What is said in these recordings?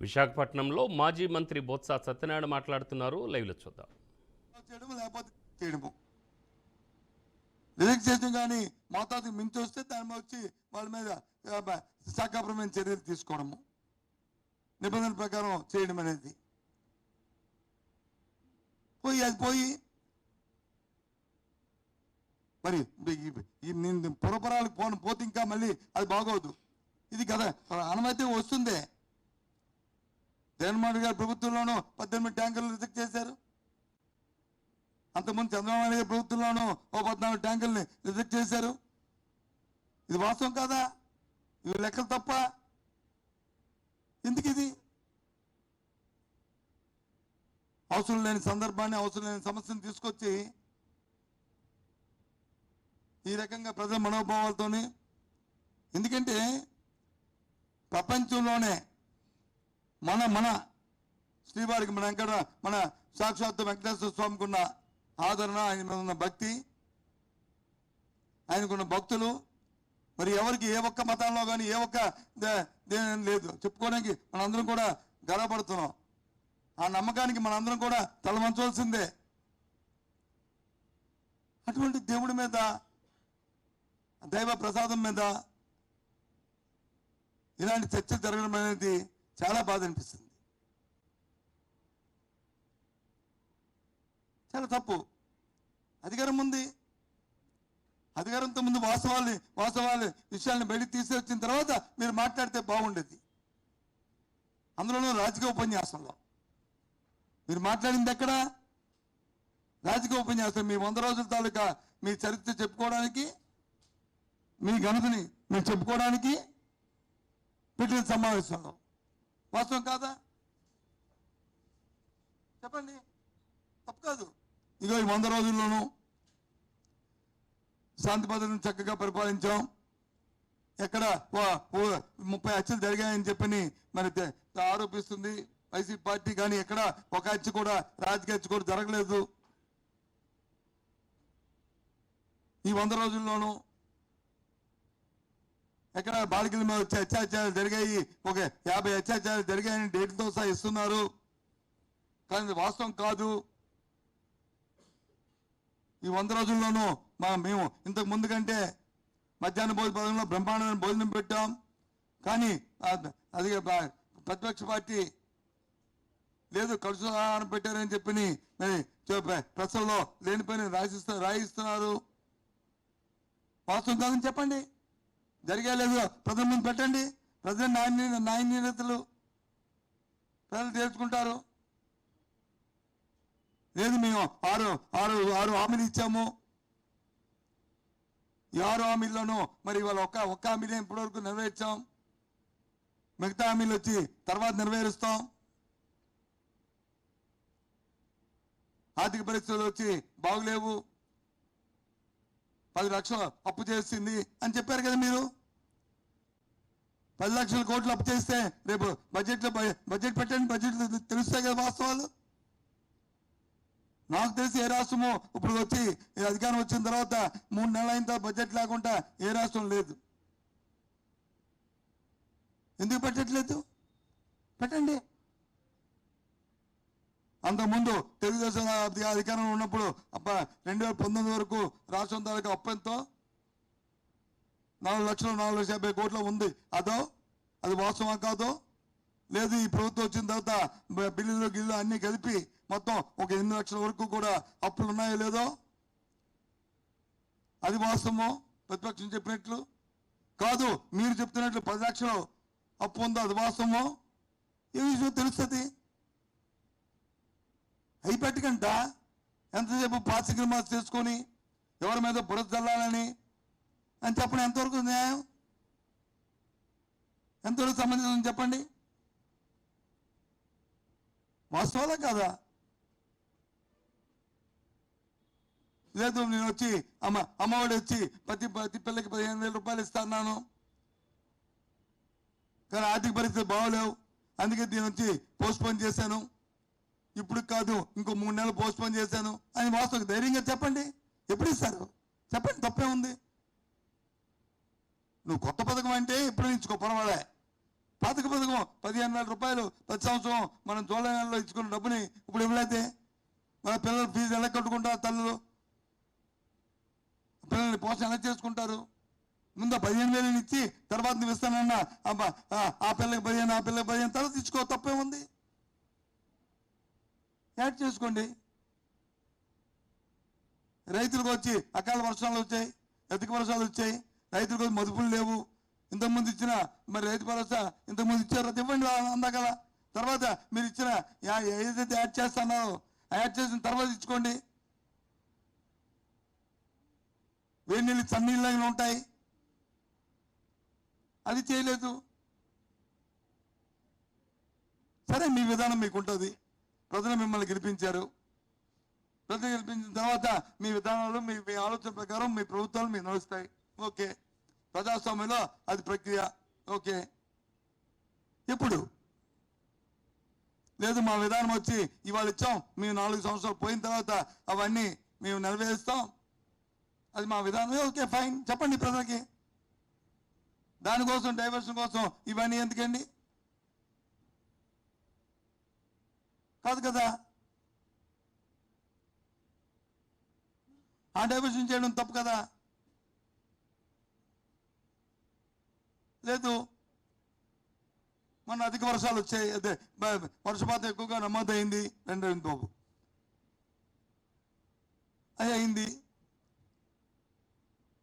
విశాఖపట్నంలో మాజీ మంత్రి బొత్స సత్యనారాయణ మాట్లాడుతున్నారు. లైవ్లో చూద్దాం. రిజెక్ట్ చేయడం కానీ మోతాదుకు మించి వస్తే దాని వచ్చి వాళ్ళ మీద శాఖాపరమైన చర్యలు తీసుకోవడము, నిబంధనల ప్రకారం చేయడం అనేది పోయి మరి పురపరాలకు పోతే ఇంకా మళ్ళీ అది బాగోదు. ఇది కదా అనుమతి వస్తుందే. జగన్మోహన్ రెడ్డి గారి ప్రభుత్వంలోనూ 18 ట్యాంకర్లు రిజెక్ట్ చేశారు. అంతకుముందు చంద్రబాబు నాయుడు గారి ప్రభుత్వంలోనూ 14 ట్యాంకర్ని రిజెక్ట్ చేశారు. ఇది వాస్తవం కాదా? ఇవి లెక్కలు తప్ప. ఎందుకు ఇది? అవసరం లేని సందర్భాన్ని, అవసరం లేని సమస్యను తీసుకొచ్చి ఈ రకంగా ప్రజల మనోభావాలతోని, ఎందుకంటే ప్రపంచంలోనే మన శ్రీవారికి మన సాక్షాత్తు వెంకటేశ్వర స్వామికి ఉన్న ఆదరణ, ఆయన మీద ఉన్న భక్తి, ఆయనకున్న భక్తులు, మరి ఎవరికి ఏ ఒక్క మతంలో కానీ ఏ ఒక్క దేని లేదు చెప్పుకోవడానికి మనందరం కూడా గర్వపడుతున్నాం. ఆ నమ్మకానికి మనందరం కూడా తలవంచవలసిందే. అటువంటి దేవుడి మీద, దైవ ప్రసాదం మీద ఇలాంటి చర్చలు జరగడం అనేది చాలా బాధ అనిపిస్తుంది. చాలా తప్పు. అధికారం ఉంది, అధికారంతో ముందు వాస్తవాలు విషయాలను బయటకు తీసుకొచ్చిన తర్వాత మీరు మాట్లాడితే బాగుండేది. అందులోనూ రాజకీయ ఉపన్యాసంలో మీరు మాట్లాడింది ఎక్కడ? రాజకీయ ఉపన్యాసం. మీ 100 రోజుల తాలూకా మీ చరిత్ర చెప్పుకోవడానికి, మీ ఘనతని మీరు చెప్పుకోవడానికి పెట్టిన సమావేశంలో. వాస్తవం కాదా? చెప్పండి. తప్పు కాదు. ఇగో ఈ 100 రోజుల్లోనూ శాంతి భద్రతను చక్కగా పరిపాలించాం. ఎక్కడ 30 హత్యలు జరిగాయని చెప్పని మరి ఆరోపిస్తుంది వైసీపీ పార్టీ. కానీ ఎక్కడ ఒక హత్య కూడా, రాజకీయ హత్య కూడా జరగలేదు. ఈ 100 రోజుల్లోనూ ఎక్కడ బాలికల మీద వచ్చే అత్యాచారాలు జరిగాయి, ఒక 50 అత్యాచారాలు జరిగాయని డేట్తో సహా ఇస్తున్నారు. కానీ వాస్తవం కాదు. ఈ 100 రోజుల్లోనూ మేము ఇంతకు ముందు కంటే మధ్యాహ్న భోజన పథకంలో బ్రహ్మాండమైన భోజనం పెట్టాం. కానీ అది ప్రతిపక్ష పార్టీ లేదు, కలుసు ఆహారం పెట్టారని చెప్పి ప్రశ్నలో లేనిపోయిన రాయిస్తున్నారు. వాస్తవం కాదని చెప్పండి. జరిగే లేదు ప్రజల ముందు పెట్టండి. ప్రజల న్యాయనిరతలు ప్రజలు తెలుసుకుంటారు. లేదు మేము ఆరు హామీలు ఇచ్చాము. ఈ 6 హామీల్లోనూ మరి ఇవాళ ఒక్క హామీని ఇప్పటివరకు నెరవేర్చాం. మిగతా హామీలు వచ్చి తర్వాత నెరవేరుస్తాం. ఆర్థిక పరిస్థితులు వచ్చి బాగులేవు, 10 లక్షలు అప్పు చేసింది అని చెప్పారు కదా మీరు. 10 లక్షల కోట్లు అప్పు చేస్తే రేపు బడ్జెట్ పెట్టండి, బడ్జెట్ తెలుస్తాయి కదా వాస్తవాలు. నాకు తెలిసి ఏ రాష్ట్రమో ఇప్పుడు వచ్చి అధికారం వచ్చిన తర్వాత 3 నెలలు అయిన తర్వాత బడ్జెట్ లేకుండా ఏ రాష్ట్రం లేదు. ఎందుకు పెట్టట్లేదు? పెట్టండి. అంతకుముందు తెలుగుదేశం అధికారంలో ఉన్నప్పుడు 2019 వరకు రాష్ట్రం తాలూకా అప్పు ఎంతో 4,50,000 కోట్లు ఉంది. అది వాస్తవం కాదో? లేదు ఈ ప్రభుత్వం వచ్చిన తర్వాత బిల్లులు అన్ని కలిపి మొత్తం ఒక 8 లక్షల వరకు కూడా అప్పులు ఉన్నాయో లేదో? అది వాస్తవమో? ప్రతిపక్షం చెప్పినట్లు కాదు, మీరు చెప్తున్నట్లు 10 లక్షలు అప్పు ఉందో అది వాస్తవమో? ఏ విషయం తెలుస్తుంది? అయి పెట్టకంట ఎంతసేపు పాసిగ్రమాస్ చేసుకొని ఎవరి మీద బురద చల్లాలని అని చెప్పడం ఎంతవరకు న్యాయం? ఎంతవరకు సంబంధించిన చెప్పండి. వాస్తవాలా కాదా? లేదు నేను వచ్చి అమ్మఒడి వచ్చి ప్రతి పిల్లకి 15,000 రూపాయలు ఇస్తాను, కానీ ఆర్థిక పరిస్థితి బాగోలేవు, అందుకే దీని వచ్చి పోస్ట్పోన్ చేశాను, ఇప్పుడు కాదు ఇంకో 3 నెలలు పోస్ట్పోన్ చేశాను అని వాస్తవం ధైర్యంగా చెప్పండి. ఎప్పుడు ఇస్తారు చెప్పండి, తప్పే ఉంది. నువ్వు కొత్త పథకం అంటే ఎప్పుడు ఇచ్చుకో, పర్వాలే. పథకం 15,000 రూపాయలు ప్రతి సంవత్సరం మనం జూలై నెలలో ఇచ్చుకున్న డబ్బుని ఇప్పుడు ఇవ్వలేదే మన పిల్లల ఫీజు ఎలా కట్టుకుంటారు, తల్లులు పిల్లల్ని పోషణ ఎలా చేసుకుంటారు? ముందు 15,000 ఇచ్చి తర్వాత నువ్వు ఇస్తానన్నా ఆ పిల్లకి 15, ఆ పిల్లకి 15 తర్వాత ఇచ్చుకో, తప్పేముంది? యాడ్ చేసుకోండి. రైతులకు వచ్చి అకాల వర్షాలు వచ్చాయి, అధిక వర్షాలు వచ్చాయి, రైతులకు వచ్చి మదుపులు లేవు. ఇంతకుముందు ఇచ్చిన మరి రైతు భరోసా ఇంతకుముందు ఇచ్చారు, అది ఇవ్వండి అందాకల. తర్వాత మీరు ఇచ్చిన ఏదైతే యాడ్ చేస్తున్నారో యాడ్ చేసిన తర్వాత ఇచ్చుకోండి. వేడి నీళ్ళు చన్నీళ్ళు ఉంటాయి, అది చేయలేదు. సరే, మీ విధానం మీకు ఉంటుంది. ప్రజలు మిమ్మల్ని గెలిపించారు. ప్రజలు గెలిపించిన తర్వాత మీ విధానాలు మీ ఆలోచన ప్రకారం మీ ప్రభుత్వాలు మీకు నడుస్తాయి. ఓకే, ప్రజాస్వామ్యంలో అది ప్రక్రియ. ఓకే, ఇప్పుడు లేదు మా విధానం వచ్చి ఇవాళ ఇచ్చాం, మేము 4 సంవత్సరాలు పోయిన తర్వాత అవన్నీ మేము నెరవేరుస్తాం, అది మా విధానం. ఓకే, ఫైన్, చెప్పండి ప్రజలకి. దానికోసం డైవర్షన్ కోసం ఇవన్నీ ఎందుకండి? కాదు కదా. ఆ డైవర్షన్ చేయడం తప్పు కదా. లేదు, మొన్న అధిక వర్షాలు వచ్చాయి, అదే వర్షపాతం ఎక్కువగా నమోదైంది 2 బాబు అది అయింది.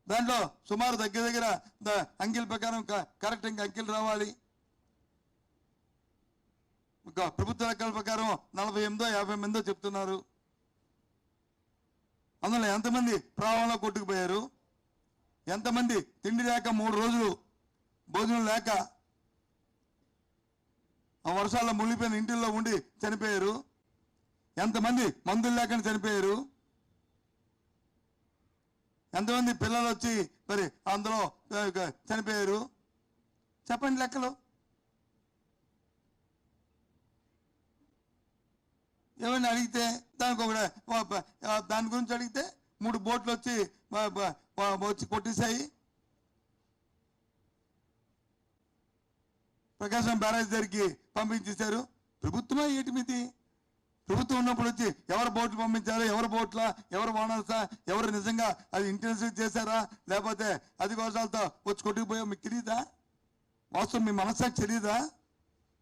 దాంట్లో సుమారు దగ్గర అంకెల ప్రకారం కరెక్ట్ ఇంకా అంకెలు రావాలి. ప్రభుత్వ లెక్కల ప్రకారం 48, 50 చెప్తున్నారు. అందులో ఎంతమంది ప్రవాహంలో కొట్టుకుపోయారు, ఎంతమంది తిండి లేక 3 రోజులు భోజనం లేక ఆ వర్షాల్లో మునిగిపోయిన ఇంటిల్లో ఉండి చనిపోయారు, ఎంతమంది మందులు లేకుండా చనిపోయారు, ఎంతమంది పిల్లలు వచ్చి మరి అందులో చనిపోయారు, చెప్పండి లెక్కలు. ఏమైనా అడిగితే దాని గురించి అడిగితే 3 బోట్లు వచ్చి కొట్టేశాయి. ప్రకాశం బ్యారేజ్ దగ్గరికి పంపించేశారు. ప్రభుత్వమే ఏటి మీది? ప్రభుత్వం ఉన్నప్పుడు వచ్చి ఎవరు బోట్లు పంపించారు, ఎవరు బోట్ల, ఎవరు ఓనర్సా, ఎవరు నిజంగా అది ఇంటెన్సివ్ చేశారా, లేకపోతే అధిక వర్షాలతో వచ్చి కొట్టుకుపోయా మీకు తెలియదా? వాస్తవం మీ మనస్సాకి తెలియదా?